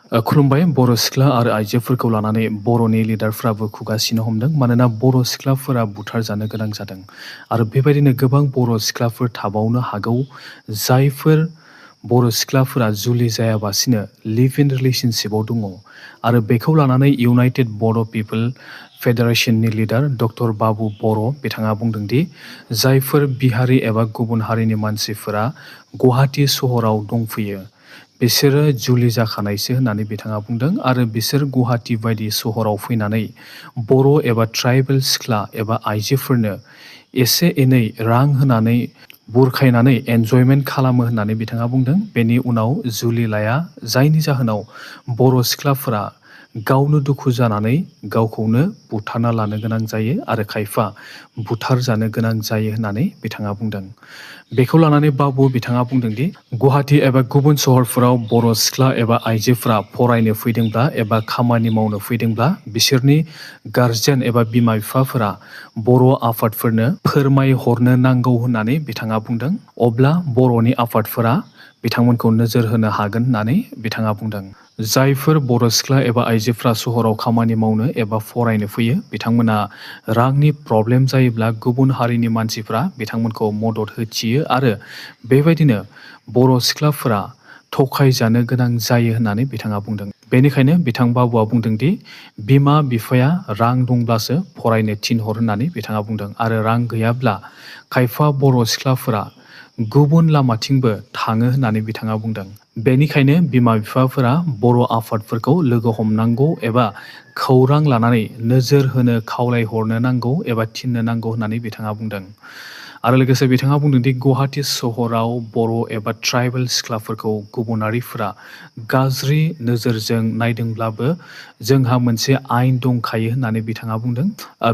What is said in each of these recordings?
खुलुमबाय। बर' सिख्ला आरो आइजोफोरखौ लानानै बर'नि लिडारफ्राबो खुगासिनो हमदों। मानोना बर' सिख्लाफोरा बुथारजानो गोनां जादों आरो बेबायदिनो गोबां बर' सिख्लाफोर थाबावनो हागौ जायफोर बर' सिख्लाफोरा जुलि जायाबासिनो लिभ इन रिलेशनशिपआव दङ आरो बेखौ लानानै इउनाइटेड बर' पिपोल फेडारेशननि लिडार डक्टर बाबु बर' बिथाङा बुंदोंदि जायफोर बिहारि एबा गुबुन हारिनि मानसिफोरा गुवाहाटि सहराव दंफैयो बिसोरो जुलि जाखानायसो होननानै बिथाङा बुंदों आरो बिसोर गुवाहाटि बायदि सहराव फैनानै बर' एबा ट्राइबेल सिख्ला एबा आइजोफोरनो एसे एनै रां होनानै बुरखायनानै एन्जयमेन्ट खालामो होननानै बिथाङा बुंदों। बेनि उनाव जुलि लाया, जायनि जाहोनाव बर' सिख्लाफोरा गावनो दुखु जानानै गावखौनो बुथारना लानो गोनां जायो आरो खायफा बुथार जानो गोनां जायो होननानै बिथाङा बुंदों। बेखौ लानानै बाबु बिथाङा बुंदोंदि गुवाहाटि एबा गुबुन सहरफोराव बर' सिख्ला एबा आइजोफोरा फरायनो फैदोंब्ला एबा खामानि मावनो फैदोंब्ला बिसोरनि गार्जेन एबा बिमा बिफाफोरा बर' आफादफोरनो फोरमायहरनो नांगौ होननानै बिथाङा बुंदों। अब्ला बर'नि आफादफोरा बिथांमोनखौ नोजोर होनो हागोन होननानै बिथाङा बुंदों। जायफोर बर' सिख्ला एबा आइजोफ्रा सहराव खामानि मावनो एबा फरायनो फैयो बिथांमोना रांनि प्रब्लेम जायोब्ला गुबुन हारिनि मानसिफ्रा बिथांमोनखौ मदद होथियो आरो बेबायदिनो बर' सिख्लाफोरा थगायजानो गोनां जायो होननानै बिथाङा बुंदों। बेनिखायनो बिथां बाबुआ बुंदोंदि बिमा बिफाया रां दंब्लासो फरायनो थिनहर होननानै बिथाङा बुंदों आरो रां गैयाब्ला खायफा बर' सिख्लाफोरा गुबुन लामाथिंबो थाङो होननानै बिथाङा बुंदों। बेनिखायनो बिमा बिफाफोरा बर' आफादफोरखौ लोगो हमनांगौ एबा खौरां लानानै नोजोर होनो खावलायहरनो नांगौ एबा थिननो नांगौ होननानै बिथाङा बुंदों। आरो लोगोसे बिथाङा बुंदोंदि गुवाहाटि सहराव बर' एबा ट्राइबेल सिख्लाफोरखौ गुबुनारिफोरा गाज्रि नोजोरजों नायदोंब्लाबो जोंहा मोनसे आयेन दंखायो होननानै बिथाङा बुंदों।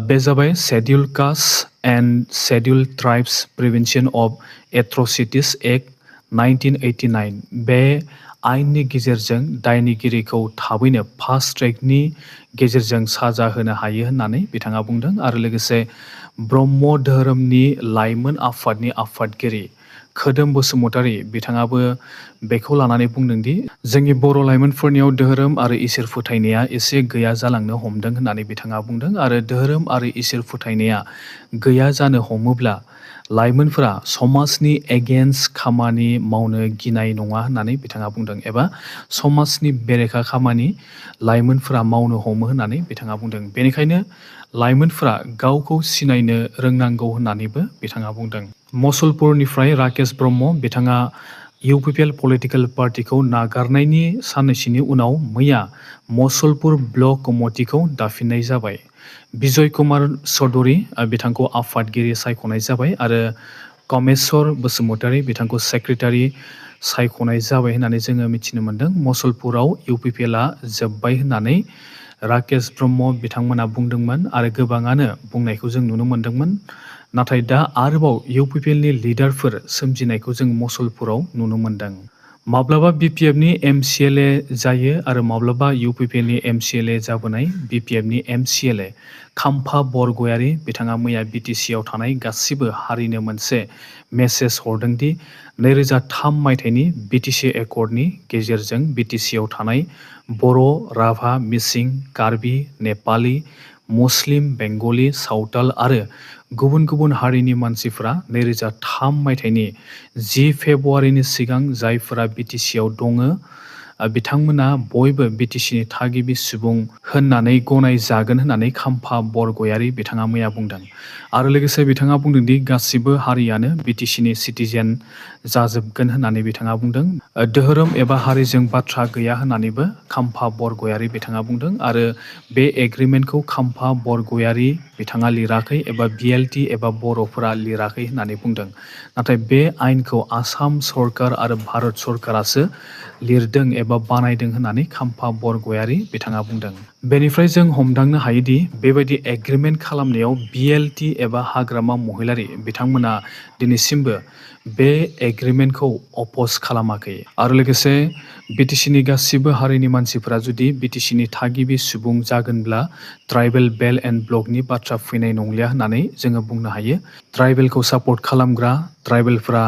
बे जाबाय schedule caste and schedule tribes prevention of atrocities act 1989। बे आयेननि गेजेरजों दायनिगिरिखौ थाबैनो फास्ट ट्रेकनि गेजेरजों साजा होनो हायो होननानै बिथाङा बुंदों। आरो लोगोसे ब्रह्म धोरोमनि लाइमोन आफादनि आफादगिरि खोदोम बसुमतारी बिथाङाबो बेखौ लानानै बुंदोंदि जोंनि बर' लाइमोनफोरनियाव धोरोम आरो इसोर फोथायनाया एसे गैया जालांनो हमदों होननानै बिथाङा बुंदों आरो धोरोम आरो इसोर फोथायनाया गैया जानो हमोब्ला लाइमोनफोरा समाजनि एगेन्स्ट खामानि मावनो गिनाय नङा होननानै बिथाङा बुंदों एबा समाजनि बेरेखा खामानि लाइमोनफोरा मावनो हमो होननानै बिथाङा बुंदों। बेनिखायनो लाइमोनफोरा गावखौ सिनायनो रोंनांगौ होननानैबो बिथाङा बुंदों। मसलपुरनिफ्राय राकेश ब्रह्म बिथाङा इउपिपिएल पलिटिकेल पार्टिखौ नागारनायनि साननैसोनि उनाव मैया मसलपुर ब्लक कमिटिखौ दाफिननाय जाबाय। बिजय कुमार चौधुरी बिथांखौ आफादगिरि सायख'नाय जाबाय आरो कमेश्वर बसुमतारी बिथांखौ सेक्रेटारि सायख'नाय जाबाय होननानै जोङो मिथिनो मोन्दों। मसलपुराव इउपिपिएलआ जोब्बाय होननानै राकेश ब्रह्म बिथांमोना बुंदोंमोन आरो गोबाङानो बुंनायखौ जों नुनो मोन्दोंमोन। नाथाय दा आरोबाव इउपिपिएलनि लिडारफोर सोमजिनायखौ जों मसलपुराव नुनो मोन्दों। माब्लाबा बिपिएफनि एमसिएलए जायो आरो माब्लाबा इउपिपिएलनि एमसिएलए जाबोनाय बिपिएफनि एमसिएलए खाम्फा बरगयारी बिथाङा मैया बिटिसिआव थानाय गासिबो हारिनो मोनसे मेसेज हरदोंदि 2003 मायथाइनि बिटिसि एकर्डनि गेजेरजों बिटिसिआव थानाय बर', राभा, मिसिं, कार्बि, नेपालि, मुस्लिम, बेंगलि, सावताल आरो गुबुन गुबुन हारिनि मानसिफोरा 2003 मायथाइनि 10 फेब्रुवारिनि सिगां जायफोरा बिटिसिआव दङ बिथांमोना बयबो बिटिसिनि थागिबि सुबुं होननानै गनायजागोन होननानै खाम्फा बरगयारी बिथाङा मैया बुंदों। आरो लोगोसे बिथाङा बुंदोंदि गासिबो हारियानो बिटिसिनि सिटिजेन जाजोबगोन होननानै बिथाङा बुंदों। धोरोम एबा हारिजों बाथ्रा गैया होननानैबो खाम्फा बरगयारी बिथाङा बुंदों आरो बे एग्रिमेन्टखौ खाम्फा बरगयारी बिथाङा लिराखै एबा बिएलटि एबा बर'फोरा लिराखै होननानै बुंदों। नाथाय बे आयेनखौ आसाम सरकार आरो भारत सरकारासो लिरदों एबा बानायदों होननानै खाम्फा बरगयारी बिथाङा बुंदों। बेनिफ्राय जों हमदांनो हायोदि बेबायदि एग्रिमेन्ट खालामनायाव बिएलटि एबा हाग्रामा महिलारि बिथांमोना दिनैसिमबो बे एग्रिमेन्टखौ अपज खालामाखै। आरो लोगोसे बिटिसिनि गासिबो हारिनि मानसिफोरा जुदि बिटिसिनि थागिबि सुबुं जागोनब्ला ट्राइबेल बेल्ट एन्ड ब्लकनि बाथ्रा फैनाय नंलिया होननानै जोङो बुंनो हायो। ट्राइबेलखौ सापर्ट खालामग्रा ट्राइबेलफ्रा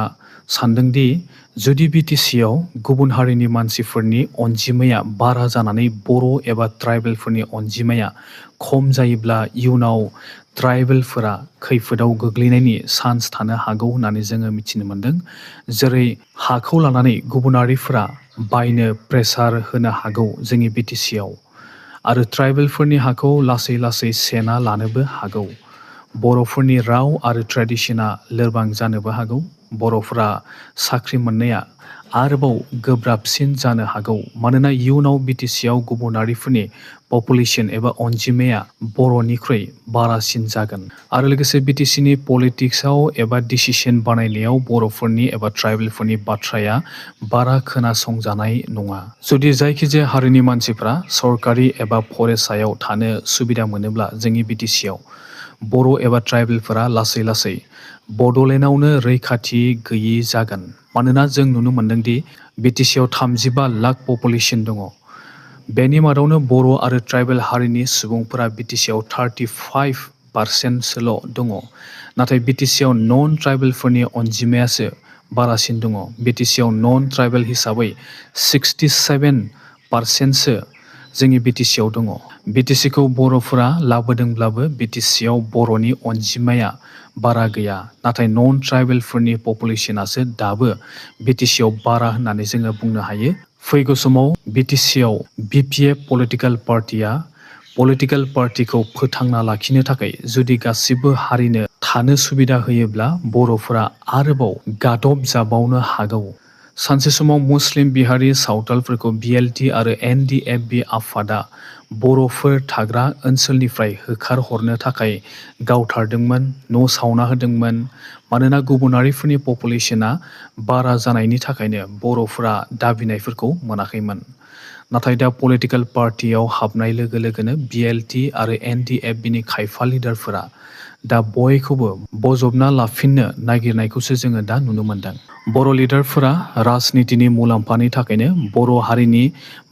सानदोंदि जुदि बिटिसिआव गुबुन हारिनि मानसिफोरनि अनजिमाया बारा जानानै बर' एबा ट्राइबेलफोरनि अनजिमाया खम जायोब्ला इयुनाव ट्राइबेलफोरा खैफोदाव गोग्लैनायनि चान्स थानो हागौ होननानै जोङो मिथिनो मोन्दों। जेरै हाखौ लानानै गुबुनारिफोरा बायनो प्रेसार होनो हागौ जोंनि बिटिसिआव आरो ट्राइबेलफोरनि हाखौ लासै लासै सेना लानोबो हागौ। बर'फोरनि राव आरो ट्रेडिशना लोरबां जानोबो हागौ। बर'फोरा साख्रि मोननाया आरोबाव गोब्राबसिन जानो हागौ मानोना इयुनाव बिटिसिआव गुबुनारिफोरनि पपुलेसन एबा अनजिमाया बर'निख्रुइ बारासिन जागोन आरो लोगोसे बिटिसिनि पलिटिक्सआव एबा डिसिसन बानायनायाव बर'फोरनि एबा ट्राइबेलफोरनि बाथ्राया बारा खोनासंजानाय नङा। जुदि जायखिजाया हारिनि मानसिफ्रा सरकारि एबा फरायसायाव थानो सुबिदा मोनोब्ला जोंनि बिटिसिआव बर' एबा ट्राइबेलफोरा लासै लासै बड'लेण्डआवनो रैखाथि गैयि जागोन मानोना जों नुनो मोन्दोंदि बिटिसिआव 35 लाख पपुलेसन दङ। बेनि मादावनो बर' आरो ट्राइबेल हारिनि सुबुंफोरा बिटिसिआव 35% दङ। नाथाय बिटिसिआव नन ट्राइबेलफोरनि अनजिमायासो बारासिन दङ। बिटिसिआव नन ट्राइबेल हिसाबै 67% जोंनि बिटिसिआव दङ। बिटिसिखौ बर'फोरा लाबोदोंब्लाबो बिटिसिआव बर'नि अनजिमाया बारा गैया। नाथाय नन ट्राइबेलफोरनि पपुलेसनासो दाबो बिटिसिआव बारा होननानै जोङो बुंनो हायो। फैगौ समाव बिटिसिआव बिपिएफ पलिटिकेल पार्टिखौ फोथांना लाखिनो थाखाय जुदि गासिबो हारिनो थानो सुबिदा होयोब्ला बर'फोरा आरोबाव गादब जाबावनो हागौ। सानसे समाव मुस्लिम बिहारि सावथालफोरखौ बिएलटि आरो एनडिएफबि आफादा बर'फोर थाग्रा ओनसोलनिफ्राय होखारहरनो थाखाय गावथारदोंमोन, न' सावना होदोंमोन। मानोना गुबुनारिफोरनि पपुलेसना बारा जानायनि थाखायनो बर'फोरा दाबिनायफोरखौ मोनाखैमोन। नाथाय दा पलिटिकेल पार्टियाव हाबनाय लोगो लोगोनो बिएलटि आरो एनडिएफबिनि खायफा लिडारफोरा दा बयखौबो बजबना लाफिननो नागिरनायखौसो जोङो दा नुनो मोन्दों। बर' लिडारफोरा राजनितिनि मुलाम्फानि थाखायनो बर' हारिनि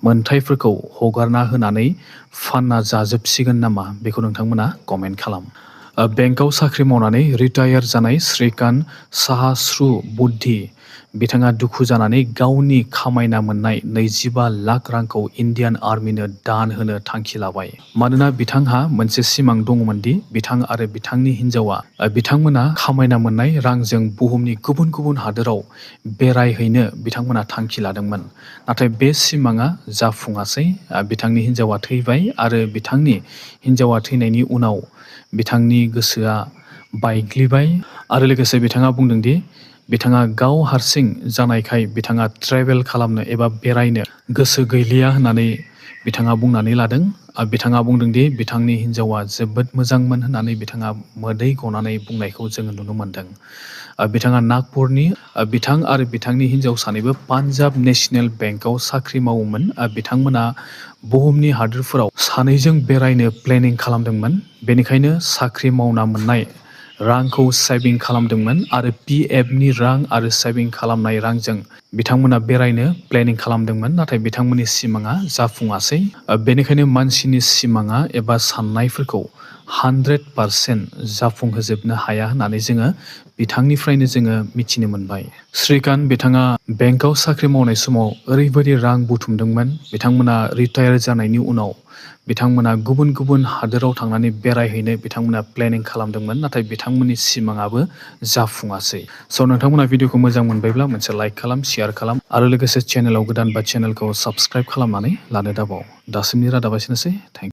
मोनथायफोरखौ हगारना होनानै फानना जाजोबसिगोन नामा बेखौ नोंथांमोना कमेन्ट खालाम। बेंकआव साख्रि मावनानै रिटायार जानाय श्रीकान्त साहाश्रु बुद्धि बिथाङा दुखु जानानै गावनि खामायना मोननाय 25 लाख रांखौ इन्डियान आर्मिनो दान होनो थांखि लाबाय। मानोना बिथांहा मोनसे सिमां दङमोनदि बिथां आरो बिथांनि हिन्जावा बिथांमोना खामायना मोननाय रांजों बुहुमनि गुबुन गुबुन हादोराव बेरायहैनो बिथांमोना थांखि लादोंमोन। नाथाय बे सिमाङा जाफुङासै। बिथांनि हिन्जावा थैबाय आरो बिथांनि हिन्जावा थैनायनि उनाव बिथांनि गोसोआ बायग्लिबाय आरो लोगोसे बिथाङा बुंदोंदि बिथाङा गाव हारसिं जानायखाय बिथाङा ट्रेभेल खालामनो एबा बेरायनो गोसो गैलिया होननानै बिथाङा बुंनानै लादों। बिथाङा बुंदोंदि बिथांनि हिन्जावा जोबोद मोजांमोन होननानै बिथाङा मोदै गनानै बुंनायखौ जोङो नुनो मोन्दों। बिथाङा नागपुरनि बिथां आरो बिथांनि हिन्जाव सानैबो पान्जाब नेशनेल बेंकआव साख्रि मावोमोन। बिथांमोना बुहुमनि हादोरफोराव सानैजों बेरायनो प्लेनिं खालामदोंमोन। बेनिखायनो साख्रि मावना मोननाय रांखौ सेभिं खालामदोंमोन आरो पिएफनि रां आरो सेभिं खालामनाय रांजों बिथांमोना बेरायनो प्लेनिं खालामदोंमोन। नाथाय बिथांमोननि सिमाङा जाफुङासै। बेनिखायनो मानसिनि सिमाङा एबा साननायफोरखौ 100% जाफुंहोजोबनो हाया होननानै जोङो बिथांनिफ्रायनो जोङो मिथिनो मोनबाय। श्रीकान्त बिथाङा बेंकआव साख्रि मावनाय समाव ओरैबायदि रां बुथुमदोंमोन। बिथांमोना रिटायार जानायनि उनाव बिथांमोना गुबुन गुबुन हादोराव थांनानै बेरायहैनो बिथांमोना प्लेनिं खालामदोंमोन। नाथाय बिथांमोननि सिमाङाबो जाफुङासै। स' नोंथांमोना भिडिअखौ मोजां मोनबायब्ला मोनसे लाइक खालाम, शेयार खालाम आरो लोगोसे चेनेलाव गोदानबा चेनेलखौ साबस्क्राइब खालामनानै लानो दाबाव। दासिमनि रादाबा एसेनोसै। Thank you.